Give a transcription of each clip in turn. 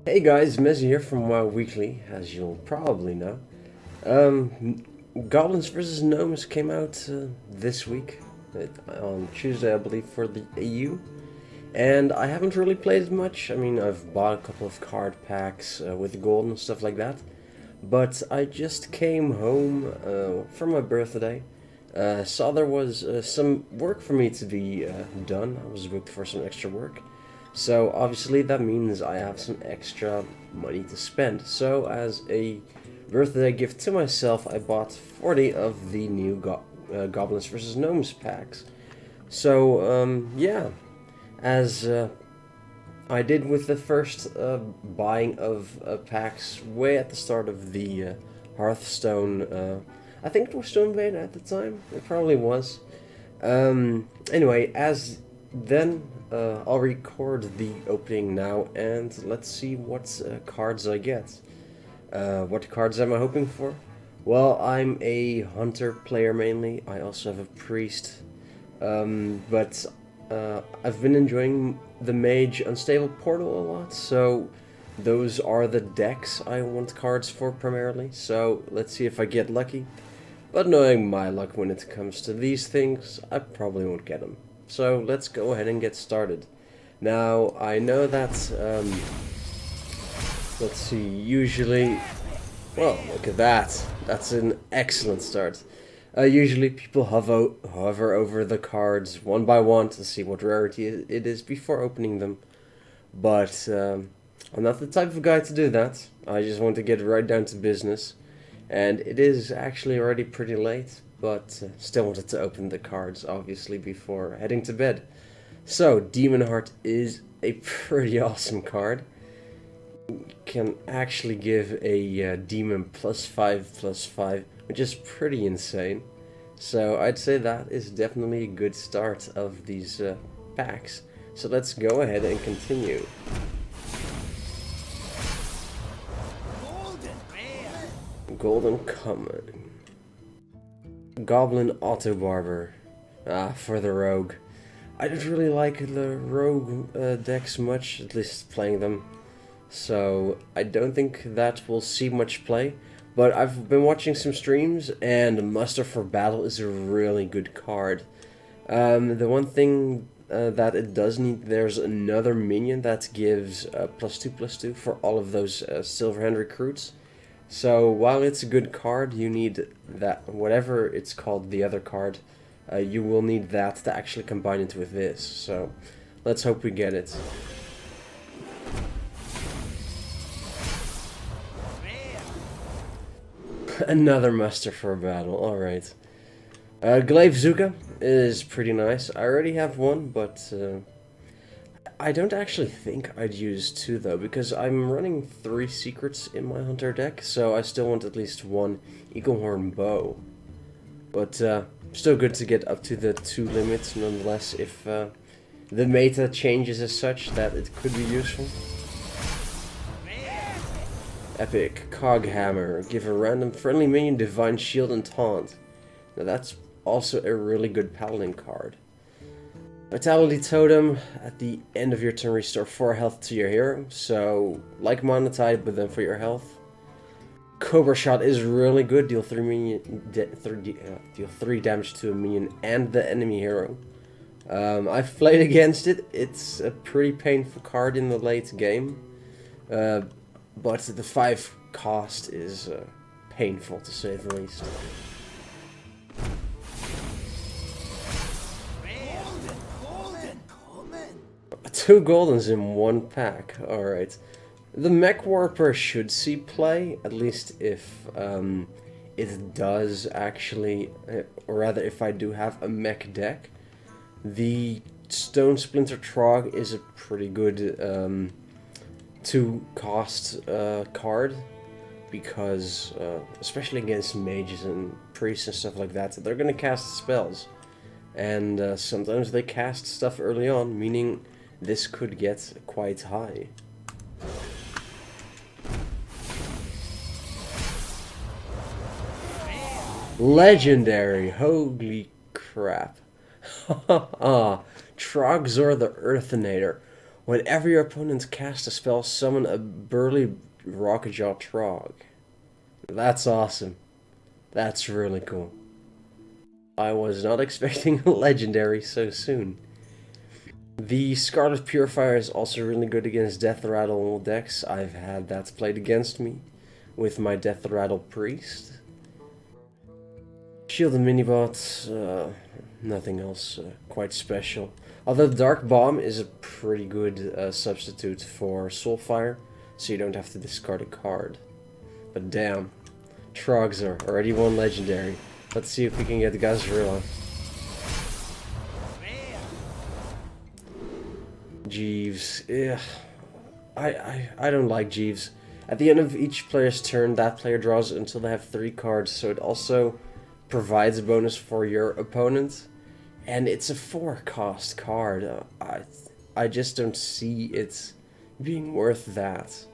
Hey guys, Mezzy here from WoW Weekly, as you'll probably know. Um, Goblins vs. Gnomes came out this week, on Tuesday I believe, for the EU. And I haven't really played it much. I mean, I've bought a couple of card packs with gold and stuff like that. But I just came home for my birthday. Saw there was some work for me to be done. I was booked for some extra work. So obviously that means I have some extra money to spend. So as a birthday gift to myself, I bought 40 of the new Goblins vs. Gnomes packs. So yeah, as I did with the first buying of packs way at the start of the Hearthstone. I think it was Stone Beta at the time. It probably was. Anyway, as then I'll record the opening now, and let's see what cards I get. What cards am I hoping for? Well, I'm a hunter player mainly. I also have a priest, but I've been enjoying the mage unstable portal a lot, so those are the decks I want cards for primarily. So let's see if I get lucky. But knowing my luck when it comes to these things, I probably won't get them. So let's go ahead and get started. Now, I know that, let's see, usually, well, look at that. That's an excellent start. Usually people hover over the cards one by one to see what rarity it is before opening them. But I'm not the type of guy to do that. I just want to get right down to business. And it is actually already pretty late, but still wanted to open the cards, obviously, before heading to bed. So, Demon Heart is a pretty awesome card. Can actually give a demon +5/+5, which is pretty insane. So I'd say that is definitely a good start of these packs. So let's go ahead and continue. Golden Common. Goblin Auto Barber. For the Rogue. I don't really like the Rogue decks much, at least playing them. So I don't think that will see much play. But I've been watching some streams, and Muster for Battle is a really good card. The one thing that it does need, there's another minion that gives +2/+2 for all of those Silverhand recruits. So while it's a good card, you need that, whatever it's called, the other card, you will need that to actually combine it with this. So let's hope we get it. Another muster for a battle, alright. Glaive Zuka is pretty nice. I already have one, but I don't actually think I'd use two though, because I'm running 3 secrets in my hunter deck, so I still want at least one Eaglehorn bow. But still good to get up to the 2 limits nonetheless, if the meta changes as such that it could be useful. Epic Coghammer. Give a random friendly minion Divine Shield and Taunt. Now that's also a really good paladin card. Vitality Totem. At the end of your turn, restore 4 health to your hero. So, like Monotide, but then for your health. Cobra Shot is really good. Deal 3 damage to a minion and the enemy hero. I've played against it. It's a pretty painful card in the late game. But the 5 cost is painful, to say the least. Two Goldens in one pack, alright. The Mech Warper should see play, at least if it does actually, or rather if I do have a mech deck. The Stone Splinter Trog is a pretty good 2 cost card, because especially against mages and priests and stuff like that, they're gonna cast spells, and sometimes they cast stuff early on, meaning this could get quite high. Legendary, holy crap. Trogzor the Earthinator. Whenever your opponent casts a spell, summon a burly Rockjaw Trog. That's awesome. That's really cool. I was not expecting a legendary so soon. The Scarlet Purifier is also really good against Death Rattle decks. I've had that played against me with my Death Rattle Priest. Shield and Minibot, nothing else quite special. Although Dark Bomb is a pretty good substitute for Soulfire, so you don't have to discard a card. But damn, Trogs are already one legendary. Let's see if we can get Gazrilla. Jeeves, yeah, I don't like Jeeves. At the end of each player's turn, that player draws until they have 3 cards, so it also provides a bonus for your opponent. And it's a 4-cost card. I just don't see it being worth that.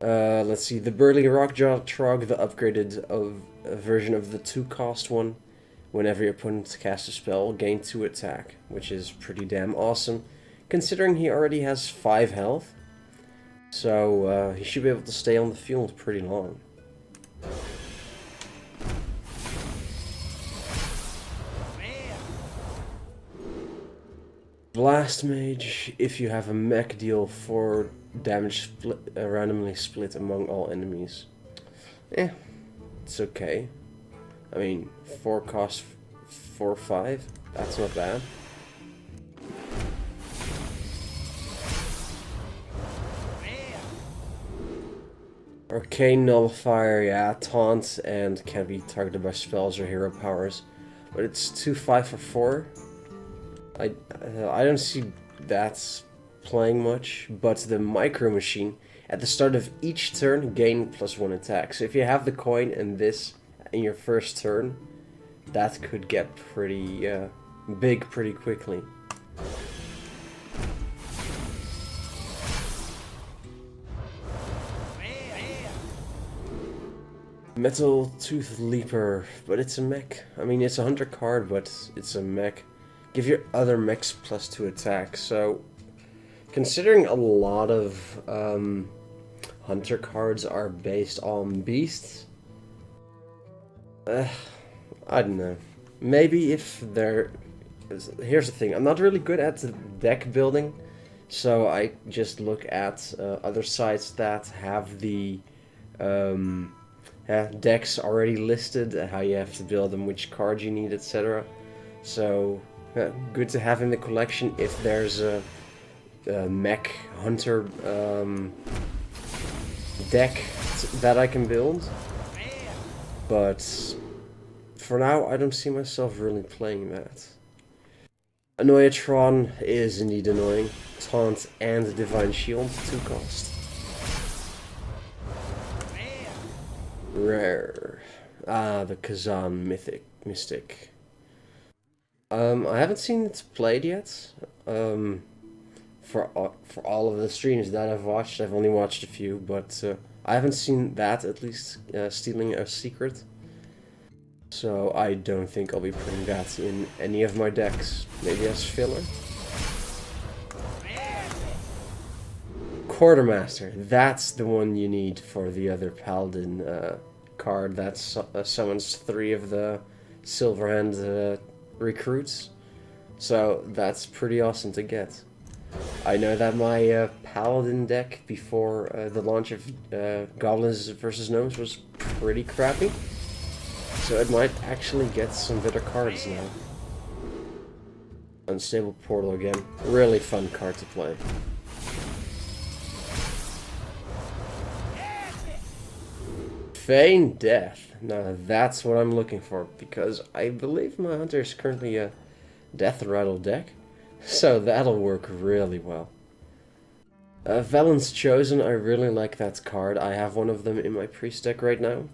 Let's see, the Burly Rockjaw Trog, the upgraded version of the 2-cost one. Whenever your opponent casts a spell, gain 2 attack, which is pretty damn awesome, considering he already has 5 health. So he should be able to stay on the field pretty long. Blast Mage, if you have a mech, deal 4 damage randomly split among all enemies. It's okay. I mean, 4 cost 4/5, that's not bad. Arcane Nullifier, yeah, taunt and can be targeted by spells or hero powers, but it's 2/5 for 4. I don't see that playing much, but the Micro Machine, at the start of each turn, gain +1 attack. So if you have the coin and this in your first turn, that could get pretty big pretty quickly. Metal Tooth Leaper, but it's a mech. I mean, it's a hunter card, but it's a mech. Give your other mechs +2 attack. So, considering a lot of hunter cards are based on beasts, I don't know. Maybe if they're... Here's the thing, I'm not really good at deck building, so I just look at other sites that have the decks already listed, how you have to build them, which cards you need, etc. So, good to have in the collection if there's a mech hunter deck that I can build. But for now, I don't see myself really playing that. Annoyatron is indeed annoying. Taunt and Divine Shield, 2 cost. Rare. Ah, the Kazan Mystic. I haven't seen it played yet. For all of the streams that I've watched, I've only watched a few, but I haven't seen that, at least, stealing a secret. So I don't think I'll be putting that in any of my decks. Maybe as filler. Quartermaster. That's the one you need for the other Paladin card that summons 3 of the Silverhand recruits. So that's pretty awesome to get. I know that my Paladin deck before the launch of Goblins versus Gnomes was pretty crappy. So it might actually get some better cards now. Unstable Portal again. Really fun card to play. Feign Death. Now that's what I'm looking for, because I believe my hunter is currently a Death Rattle deck. So that'll work really well. Valen's Chosen, I really like that card. I have one of them in my priest deck right now.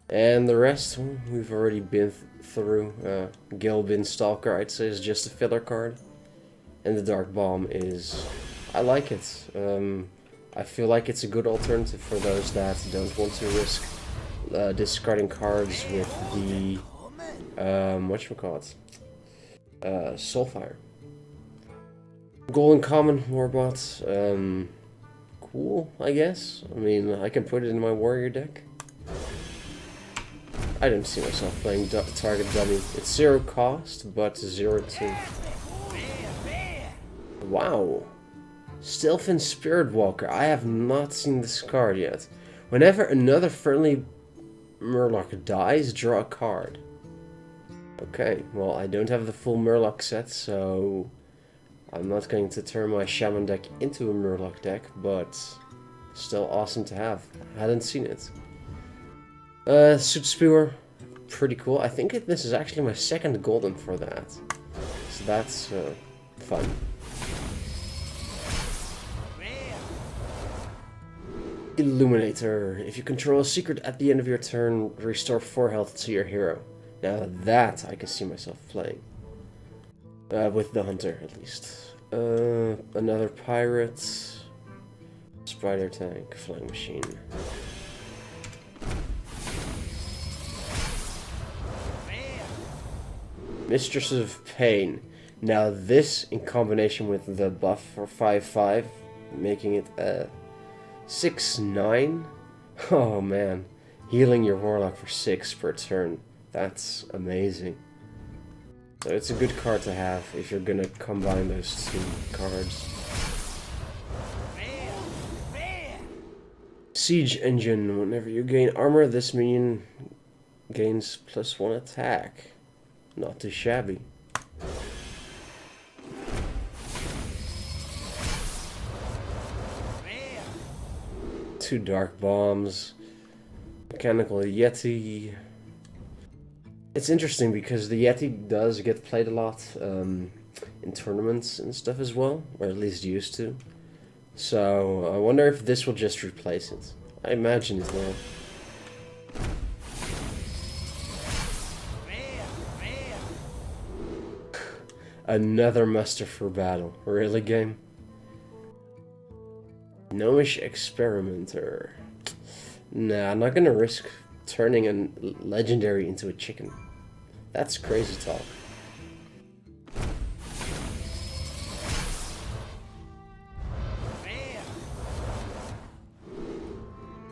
And the rest, we've already been through. Gilbin Stalker, I'd say, is just a filler card. And the Dark Bomb is... I like it. I feel like it's a good alternative for those that don't want to risk discarding cards with the... whatchamacallit? Soulfire. Golden Common Warbot. Cool, I guess. I mean, I can put it in my warrior deck. I didn't see myself playing target dummy. It's 0 cost, but 0-2. Wow. Stealth and Spirit Walker. I have not seen this card yet. Whenever another friendly Murloc dies, draw a card. Okay, well, I don't have the full Murloc set, so I'm not going to turn my Shaman deck into a Murloc deck, but still awesome to have. I hadn't seen it. Soot Spewer, pretty cool. I think this is actually my second golden for that. So that's fun. Illuminator. If you control a secret at the end of your turn, restore 4 health to your hero. Now that I can see myself playing. With the hunter, at least. Another pirate. Spider tank. Flying machine. Mistress of Pain. Now this, in combination with the buff for 5/5, making it 6/9. Oh man. Healing your Warlock for 6 per turn. That's amazing. So it's a good card to have if you're gonna combine those two cards. Siege Engine. Whenever you gain armor, this minion gains +1 attack. Not too shabby. Two Dark Bombs. Mechanical Yeti. It's interesting because the Yeti does get played a lot in tournaments and stuff as well, or at least used to. So I wonder if this will just replace it. I imagine it will. Another muster for battle. Really, game? Gnomish Experimenter. Nah, I'm not gonna risk turning a legendary into a chicken. That's crazy talk.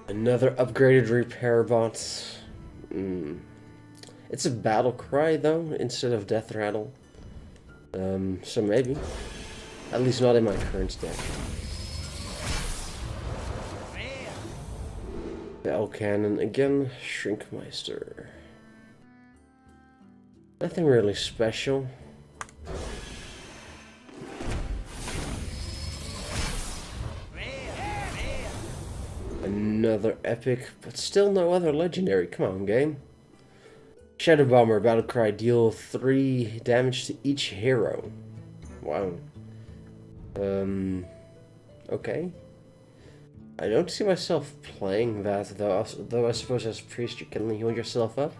Another upgraded repair bot. It's a battle cry though, instead of death rattle. So maybe. At least not in my current deck. Bell Cannon again, Shrinkmeister. Nothing really special. Another epic, but still no other legendary. Come on, game. Shadow Bomber, Battlecry, deal 3 damage to each hero. Wow. Okay. I don't see myself playing that, though I suppose as a priest you can heal yourself up.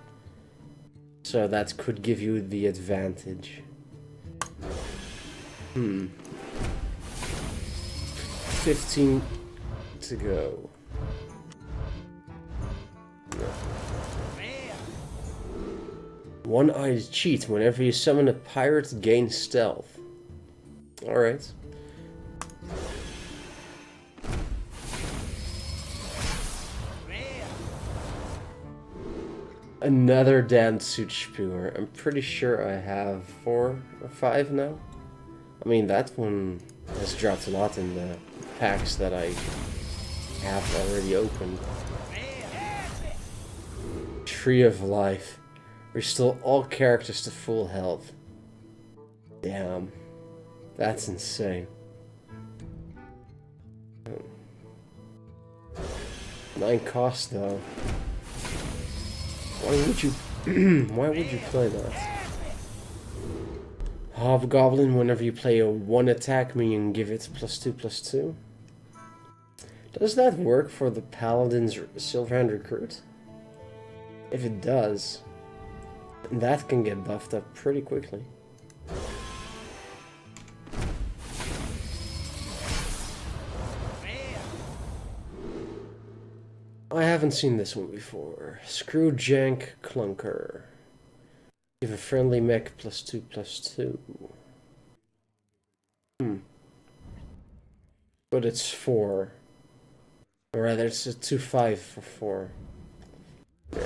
So that could give you the advantage. 15 to go. One-eyed cheat. Whenever you summon a pirate, gain stealth. Alright. Another damned Soot Spewer. I'm pretty sure I have 4 or 5 now. I mean, that one has dropped a lot in the packs that I have already opened. Tree of Life. Restore all characters to full health. Damn. That's insane. 9 cost though. Why would you why would you play that? Hobgoblin, whenever you play a 1 attack minion, give it +2/+2. Does that work for the Paladin's Silverhand Recruit? If it does, that can get buffed up pretty quickly. I haven't seen this one before. Screwjank Clunker. Give a friendly mech +2/+2. but it's 4. Or rather, it's a 2/5 for 4. Yeah.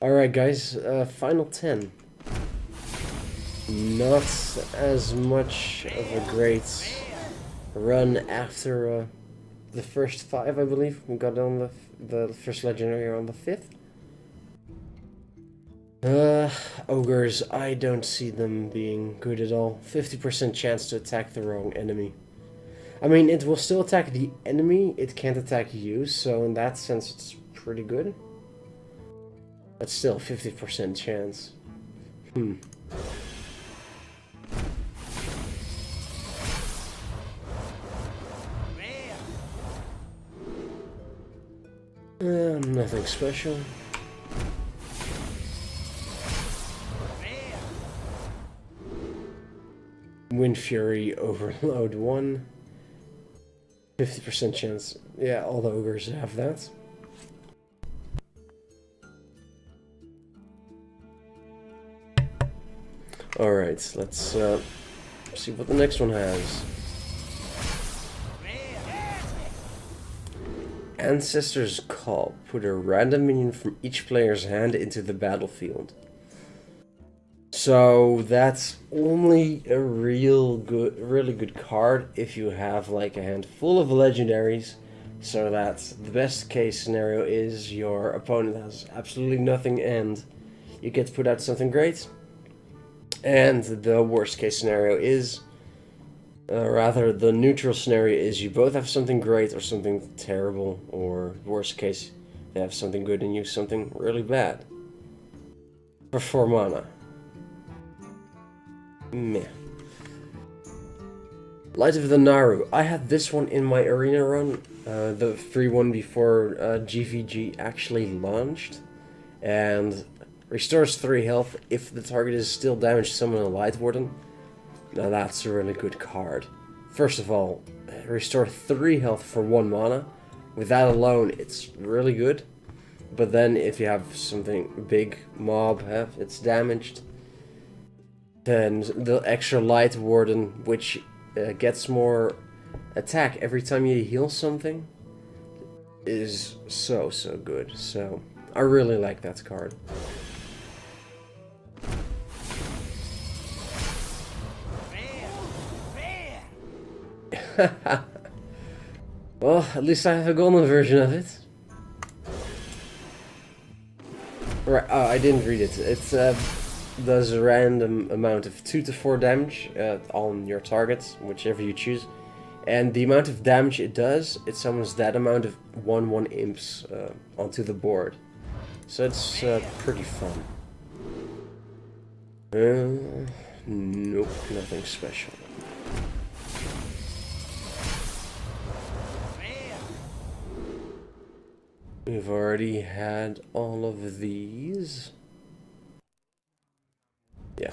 Alright, guys, final 10. Not as much of a great run after the first 5, I believe. We got on the first legendary on the 5th. Ogres, I don't see them being good at all. 50% chance to attack the wrong enemy. I mean, it will still attack the enemy, it can't attack you, so in that sense it's pretty good. But still, 50% chance. Nothing special. Wind Fury Overload 1. 50% chance. Yeah, all the ogres have that. Alright, let's see what the next one has. Ancestor's Call. Put a random minion from each player's hand into the battlefield. So that's only a really good card if you have like a hand full of legendaries. So that the best case scenario is your opponent has absolutely nothing and you get to put out something great. And the worst case scenario is, rather the neutral scenario is you both have something great or something terrible, or worst case, they have something good and you something really bad. For 4 mana. Meh. Light of the Naru. I had this one in my arena run, the free one before GVG actually launched, and restores 3 health if the target is still damaged, summon a Light Warden. Now that's a really good card. First of all, restore 3 health for 1 mana. With that alone, it's really good. But then if you have something big mob, it's damaged, then the extra Light Warden, which gets more attack every time you heal something, is so good. So I really like that card. Well, at least I have a golden version of it. Right, oh, I didn't read it. It does a random amount of 2 to 4 damage on your targets, whichever you choose. And the amount of damage it does, it summons that amount of 1/1 imps onto the board. So it's pretty fun. Nope, nothing special. We've already had all of these. Yeah.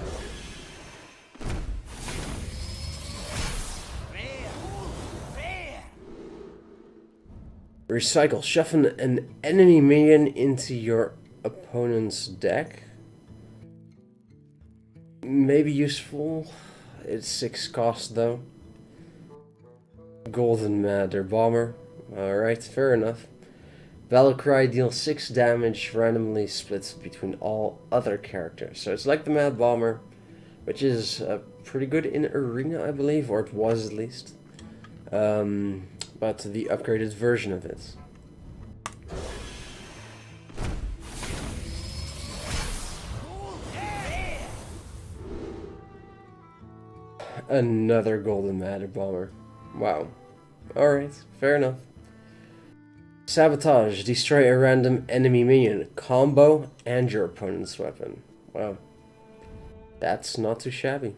Recycle. Shuffle an enemy minion into your opponent's deck. Maybe useful. It's 6 cost though. Golden Matter Bomber. Alright, fair enough. Battlecry deals 6 damage, randomly splits between all other characters. So it's like the Mad Bomber, which is pretty good in Arena, I believe, or it was at least. But the upgraded version of it. Another Golden Matter Bomber. Wow. Alright, fair enough. Sabotage. Destroy a random enemy minion. Combo and your opponent's weapon. Wow. That's not too shabby.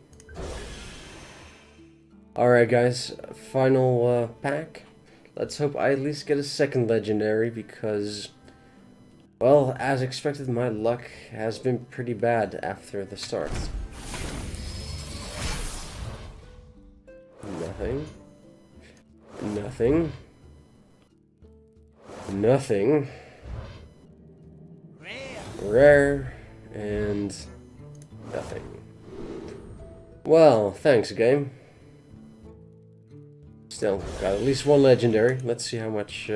Alright guys, final pack. Let's hope I at least get a second legendary because, well, as expected, my luck has been pretty bad after the start. Nothing. Nothing. Nothing. Rare. And nothing. Well, thanks, game. still, got at least one legendary. Let's see how much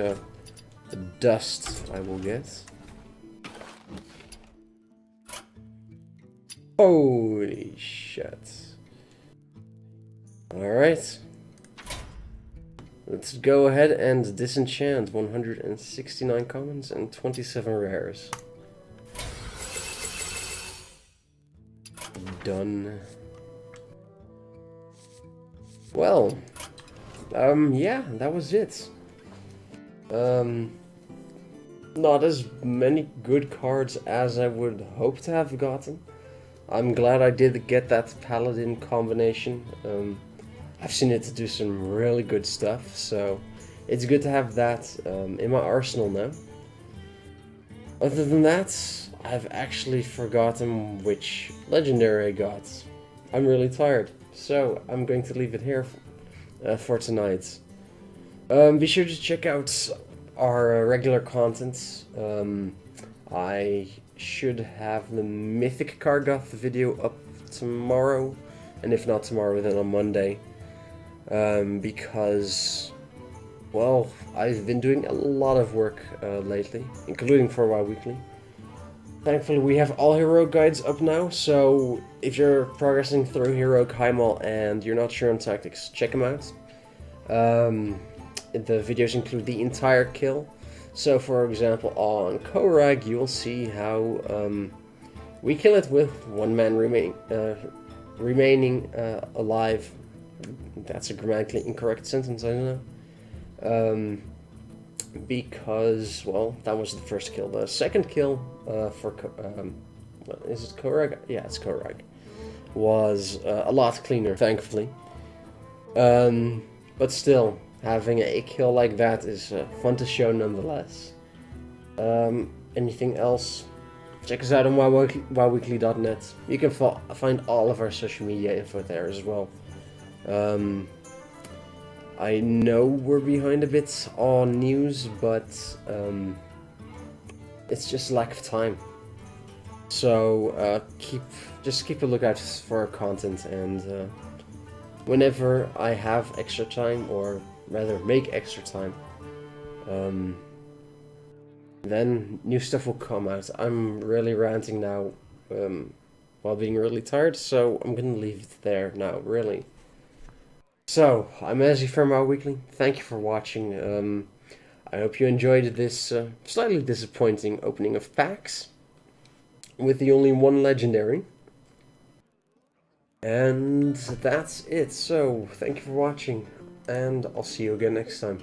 dust I will get. Holy shit. Alright. Let's go ahead and disenchant 169 commons and 27 rares. Done. Well, yeah, that was it. Not as many good cards as I would hope to have gotten. I'm glad I did get that Paladin combination. I've seen it do some really good stuff, so it's good to have that in my arsenal now. Other than that, I've actually forgotten which legendary I got. I'm really tired, so I'm going to leave it here for tonight. Be sure to check out our regular content. I should have the Mythic Kargoth video up tomorrow, and if not tomorrow, then on Monday. Because, well, I've been doing a lot of work lately, including for a while weekly. Thankfully, we have all heroic guides up now, so if you're progressing through heroic Heimal and you're not sure on tactics, check them out. The videos include the entire kill. So, for example, on Korag, you will see how we kill it with one man remaining alive. That's a grammatically incorrect sentence, I don't know. Because, well, that was the first kill. The second kill is it Korag? Yeah, it's Korag. Was a lot cleaner, thankfully. But still, having a kill like that is fun to show nonetheless. Anything else? Check us out on wowweekly.net. You can find all of our social media info there as well. I know we're behind a bit on news, but it's just lack of time. So just keep a lookout for our content, and whenever I have extra time, or rather make extra time, then new stuff will come out. I'm really ranting now while being really tired, so I'm gonna leave it there now, really. So, I'm Mezzy from Our Weekly. Thank you for watching. I hope you enjoyed this slightly disappointing opening of packs with the only one legendary. And that's it. So, thank you for watching, and I'll see you again next time.